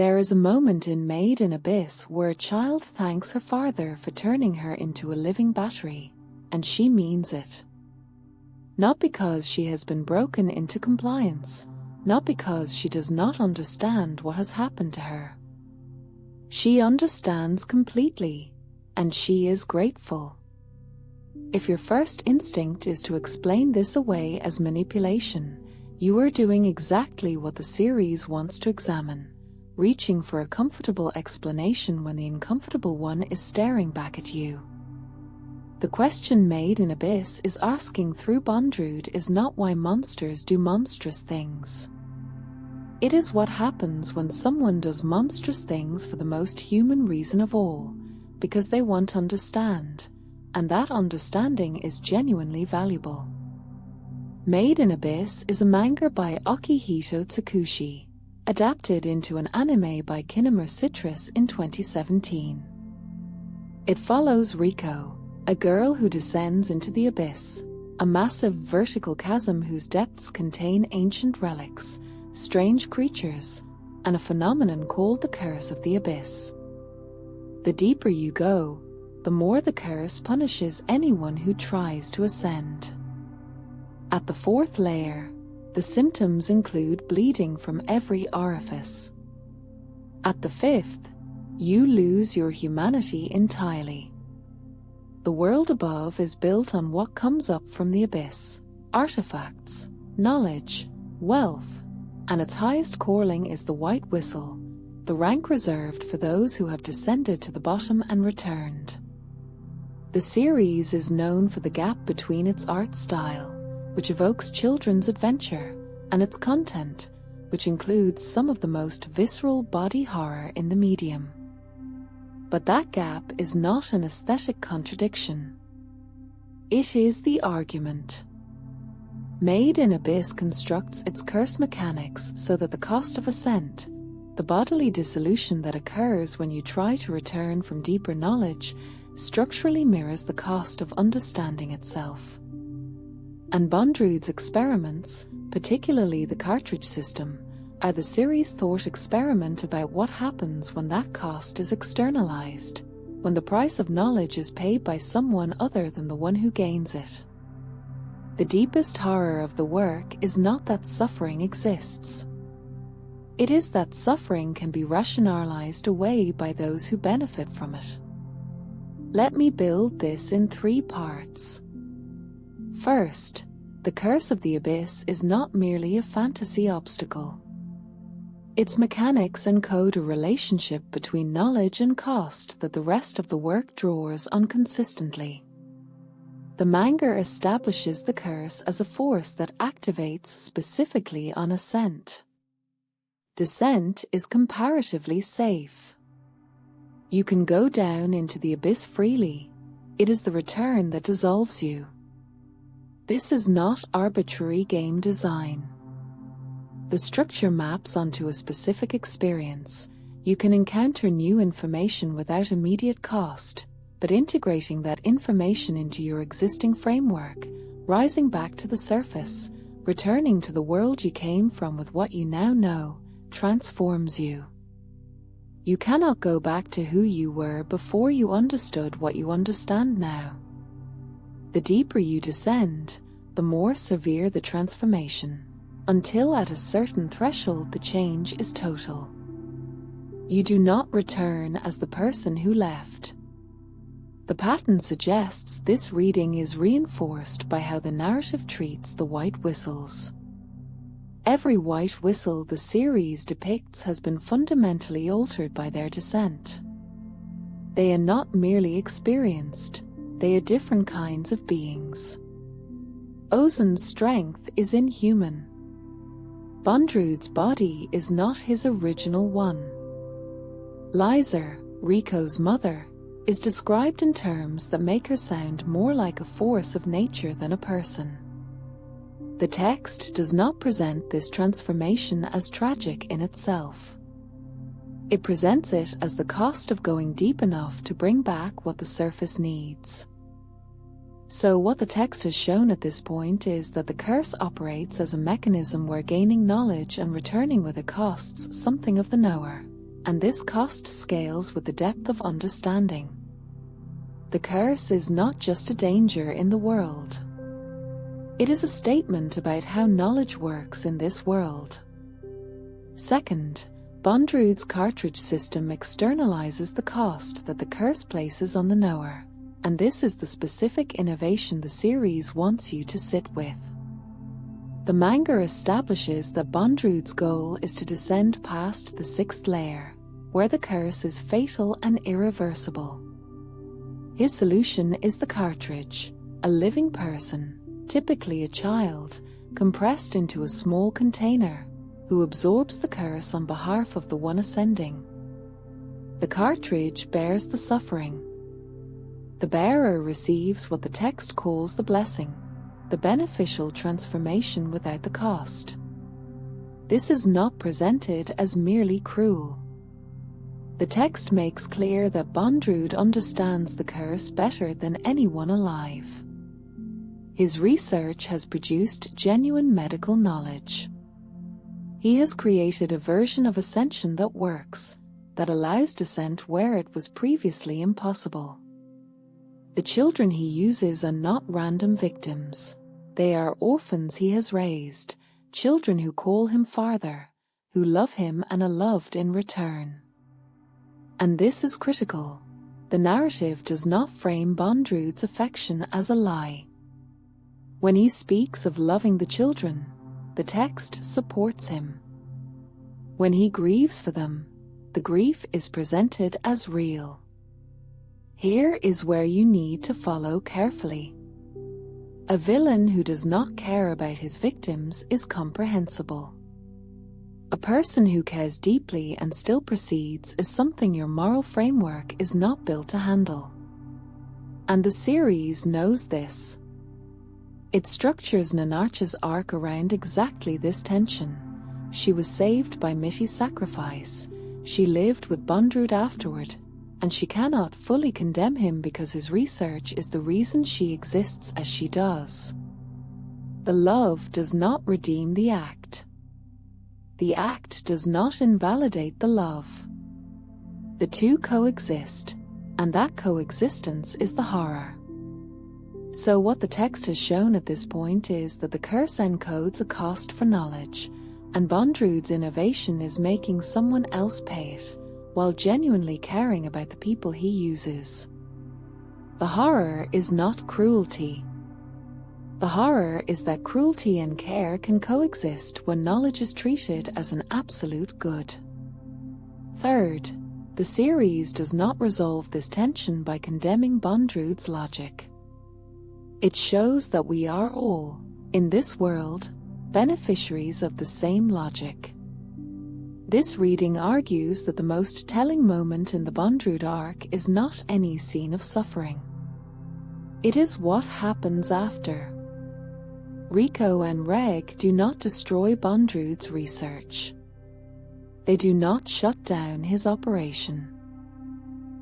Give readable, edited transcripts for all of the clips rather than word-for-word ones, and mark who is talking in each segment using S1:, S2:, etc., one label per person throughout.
S1: There is a moment in Madeinabyss where a child thanks her father for turning her into a living battery, and she means it. Not because she has been broken into compliance, not because she does not understand what has happened to her. She understands completely, and she is grateful. If your first instinct is to explain this away as manipulation, you are doing exactly what the series wants to examine, reaching for a comfortable explanation when the uncomfortable one is staring back at you. The question Madeinabyss is asking through Bondrewd is not why monsters do monstrous things. It is what happens when someone does monstrous things for the most human reason of all, because they want to understand, and that understanding is genuinely valuable. Madeinabyss is a manga by Akihito Tsukushi, adapted into an anime by Kinema Citrus in 2017. It follows Riko, a girl who descends into the abyss, a massive vertical chasm whose depths contain ancient relics, strange creatures, and a phenomenon called the Curse of the Abyss. The deeper you go, the more the curse punishes anyone who tries to ascend. At the fourth layer, the symptoms include bleeding from every orifice. At the fifth, you lose your humanity entirely. The world above is built on what comes up from the abyss: artifacts, knowledge, wealth, and its highest calling is the white whistle, the rank reserved for those who have descended to the bottom and returned. The series is known for the gap between its art style, which evokes children's adventure, and its content, which includes some of the most visceral body horror in the medium. But that gap is not an aesthetic contradiction. It is the argument. Madeinabyss constructs its curse mechanics so that the cost of ascent, the bodily dissolution that occurs when you try to return from deeper knowledge, structurally mirrors the cost of understanding itself. And Bondrewd's experiments, particularly the cartridge system, are the series' thought experiment about what happens when that cost is externalized, when the price of knowledge is paid by someone other than the one who gains it. The deepest horror of the work is not that suffering exists. It is that suffering can be rationalized away by those who benefit from it. Let me build this in 3 parts. First, the Curse of the Abyss is not merely a fantasy obstacle. Its mechanics encode a relationship between knowledge and cost that the rest of the work draws on consistently. The manga establishes the curse as a force that activates specifically on ascent. Descent is comparatively safe. You can go down into the abyss freely. It is the return that dissolves you. This is not arbitrary game design. The structure maps onto a specific experience. You can encounter new information without immediate cost, but integrating that information into your existing framework, rising back to the surface, returning to the world you came from with what you now know, transforms you. You cannot go back to who you were before you understood what you understand now. The deeper you descend, the more severe the transformation, until at a certain threshold the change is total. You do not return as the person who left. The pattern suggests this reading is reinforced by how the narrative treats the white whistles. Every white whistle the series depicts has been fundamentally altered by their descent. They are not merely experienced, they are different kinds of beings. Ozan's strength is inhuman. Bondrewd's body is not his original one. Liza, Riko's mother, is described in terms that make her sound more like a force of nature than a person. The text does not present this transformation as tragic in itself. It presents it as the cost of going deep enough to bring back what the surface needs. So what the text has shown at this point is that the curse operates as a mechanism where gaining knowledge and returning with it costs something of the knower, and this cost scales with the depth of understanding. The curse is not just a danger in the world. It is a statement about how knowledge works in this world. Second, Bondrewd's cartridge system externalizes the cost that the curse places on the knower, and this is the specific innovation the series wants you to sit with. The manga establishes that Bondrewd's goal is to descend past the 6th layer, where the curse is fatal and irreversible. His solution is the cartridge, a living person, typically a child, compressed into a small container, who absorbs the curse on behalf of the one ascending. The cartridge bears the suffering. The bearer receives what the text calls the blessing, the beneficial transformation without the cost. This is not presented as merely cruel. The text makes clear that Bondrewd understands the curse better than anyone alive. His research has produced genuine medical knowledge. He has created a version of ascension that works, that allows descent where it was previously impossible. The children he uses are not random victims. They are orphans he has raised, children who call him father, who love him and are loved in return. And this is critical. The narrative does not frame Bondrewd's affection as a lie. When he speaks of loving the children, the text supports him. When he grieves for them, the grief is presented as real. Here is where you need to follow carefully. A villain who does not care about his victims is comprehensible. A person who cares deeply and still proceeds is something your moral framework is not built to handle. And the series knows this. It structures Nanarcha's arc around exactly this tension. She was saved by Mitty's sacrifice. She lived with Bondrewd afterward, and she cannot fully condemn him because his research is the reason she exists as she does. The love does not redeem the act. The act does not invalidate the love. The two coexist, and that coexistence is the horror. So what the text has shown at this point is that the curse encodes a cost for knowledge, and Bondrewd's innovation is making someone else pay it, while genuinely caring about the people he uses. The horror is not cruelty. The horror is that cruelty and care can coexist when knowledge is treated as an absolute good. Third, the series does not resolve this tension by condemning Bondrewd's logic. It shows that we are all, in this world, beneficiaries of the same logic. This reading argues that the most telling moment in the Bondrewd arc is not any scene of suffering. It is what happens after. Rico and Reg do not destroy Bondrewd's research. They do not shut down his operation.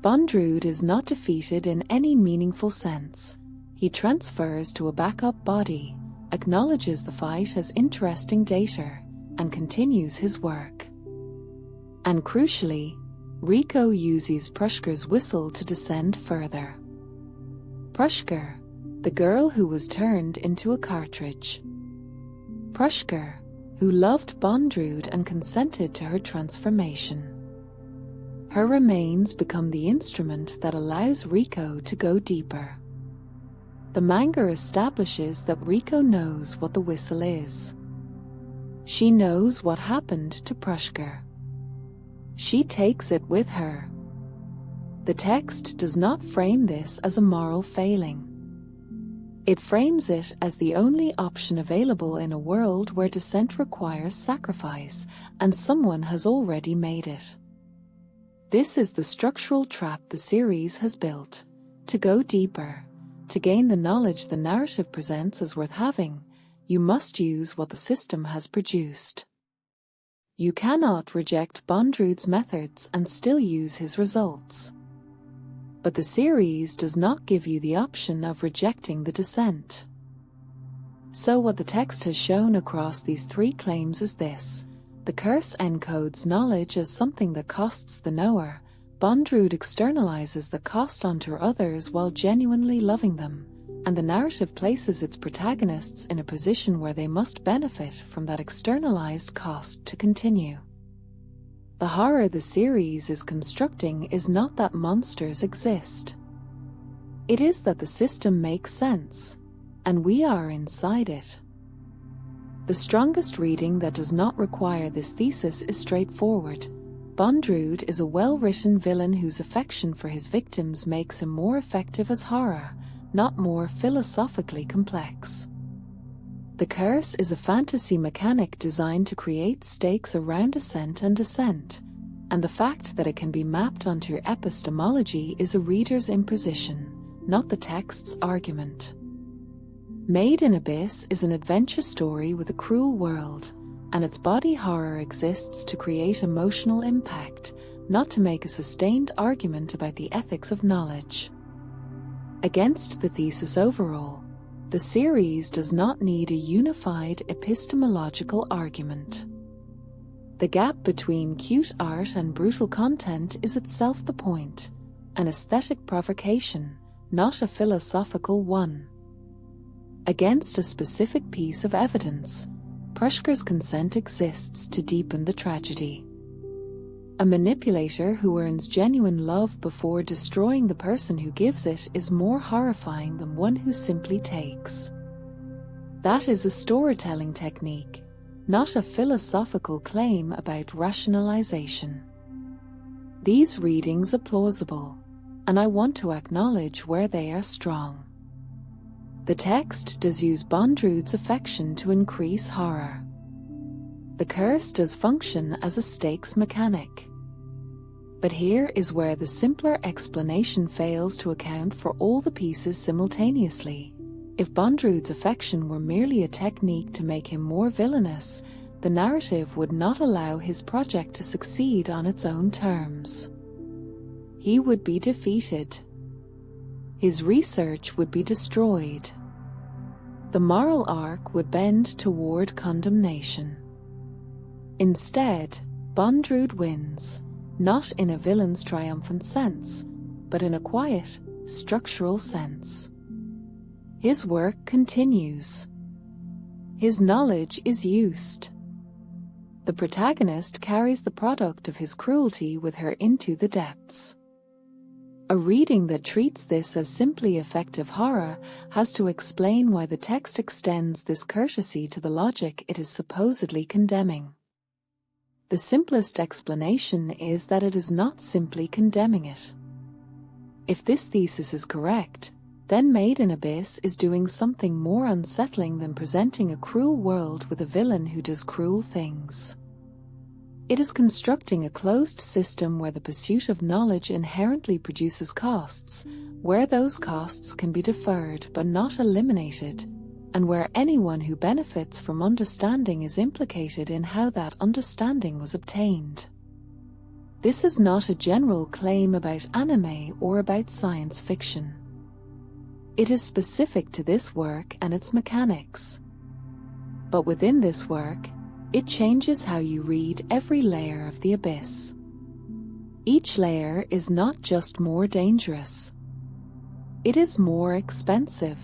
S1: Bondrewd is not defeated in any meaningful sense. He transfers to a backup body, acknowledges the fight as interesting data, and continues his work. And crucially, Rico uses Prushkar's whistle to descend further. Prushkar, the girl who was turned into a cartridge. Prushkar, who loved Bondrewd and consented to her transformation. Her remains become the instrument that allows Rico to go deeper. The manga establishes that Rico knows what the whistle is. She knows what happened to Prushkar. She takes it with her. The text does not frame this as a moral failing. It frames it as the only option available in a world where descent requires sacrifice, and someone has already made it. This is the structural trap the series has built. To go deeper, to gain the knowledge the narrative presents as worth having, you must use what the system has produced. You cannot reject Bondrewd's methods and still use his results. But the series does not give you the option of rejecting the descent. So what the text has shown across these three claims is this: The curse encodes knowledge as something that costs the knower. Bondrewd externalizes the cost onto others while genuinely loving them, and the narrative places its protagonists in a position where they must benefit from that externalized cost to continue. The horror the series is constructing is not that monsters exist. It is that the system makes sense, and we are inside it. The strongest reading that does not require this thesis is straightforward. Bondrewd is a well-written villain whose affection for his victims makes him more effective as horror, not more philosophically complex. The curse is a fantasy mechanic designed to create stakes around ascent and descent, and the fact that it can be mapped onto epistemology is a reader's imposition, not the text's argument. Madeinabyss is an adventure story with a cruel world, and its body horror exists to create emotional impact, not to make a sustained argument about the ethics of knowledge. Against the thesis overall, the series does not need a unified epistemological argument. The gap between cute art and brutal content is itself the point, an aesthetic provocation, not a philosophical one. Against a specific piece of evidence, Prushker's consent exists to deepen the tragedy. A manipulator who earns genuine love before destroying the person who gives it is more horrifying than one who simply takes. That is a storytelling technique, not a philosophical claim about rationalization. These readings are plausible, and I want to acknowledge where they are strong. The text does use Bondrewd's affection to increase horror. The curse does function as a stakes mechanic. But here is where the simpler explanation fails to account for all the pieces simultaneously. If Bondrewd's affection were merely a technique to make him more villainous, the narrative would not allow his project to succeed on its own terms. He would be defeated. His research would be destroyed. The moral arc would bend toward condemnation. Instead, Bondrewd wins, not in a villain's triumphant sense, but in a quiet, structural sense. His work continues. His knowledge is used. The protagonist carries the product of his cruelty with her into the depths. A reading that treats this as simply effective horror has to explain why the text extends this courtesy to the logic it is supposedly condemning. The simplest explanation is that it is not simply condemning it. If this thesis is correct, then Madeinabyss is doing something more unsettling than presenting a cruel world with a villain who does cruel things. It is constructing a closed system where the pursuit of knowledge inherently produces costs, where those costs can be deferred but not eliminated, and where anyone who benefits from understanding is implicated in how that understanding was obtained. This is not a general claim about anime or about science fiction. It is specific to this work and its mechanics. But within this work, it changes how you read every layer of the abyss. Each layer is not just more dangerous. It is more expensive.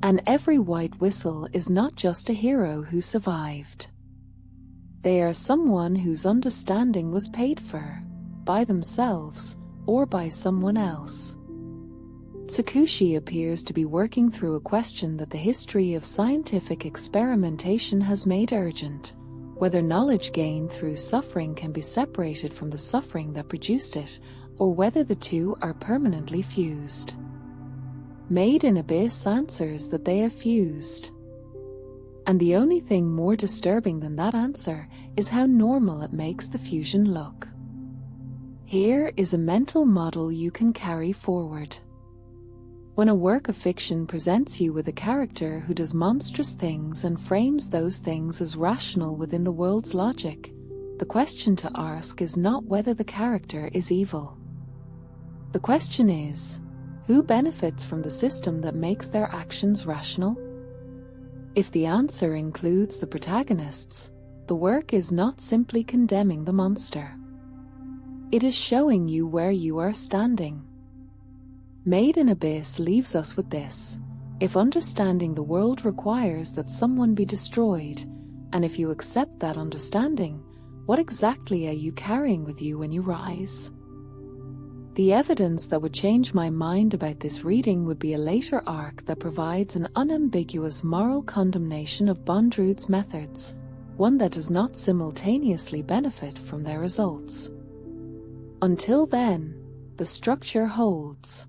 S1: And every white whistle is not just a hero who survived. They are someone whose understanding was paid for, by themselves, or by someone else. Tsukushi appears to be working through a question that the history of scientific experimentation has made urgent: whether knowledge gained through suffering can be separated from the suffering that produced it, or whether the two are permanently fused. Madeinabyss answers that they are fused. And the only thing more disturbing than that answer is how normal it makes the fusion look. Here is a mental model you can carry forward. When a work of fiction presents you with a character who does monstrous things and frames those things as rational within the world's logic, the question to ask is not whether the character is evil. The question is, who benefits from the system that makes their actions rational? If the answer includes the protagonists, the work is not simply condemning the monster. It is showing you where you are standing. Madeinabyss leaves us with this: if understanding the world requires that someone be destroyed, and if you accept that understanding, what exactly are you carrying with you when you rise? The evidence that would change my mind about this reading would be a later arc that provides an unambiguous moral condemnation of Bondrewd's methods, one that does not simultaneously benefit from their results. Until then, the structure holds.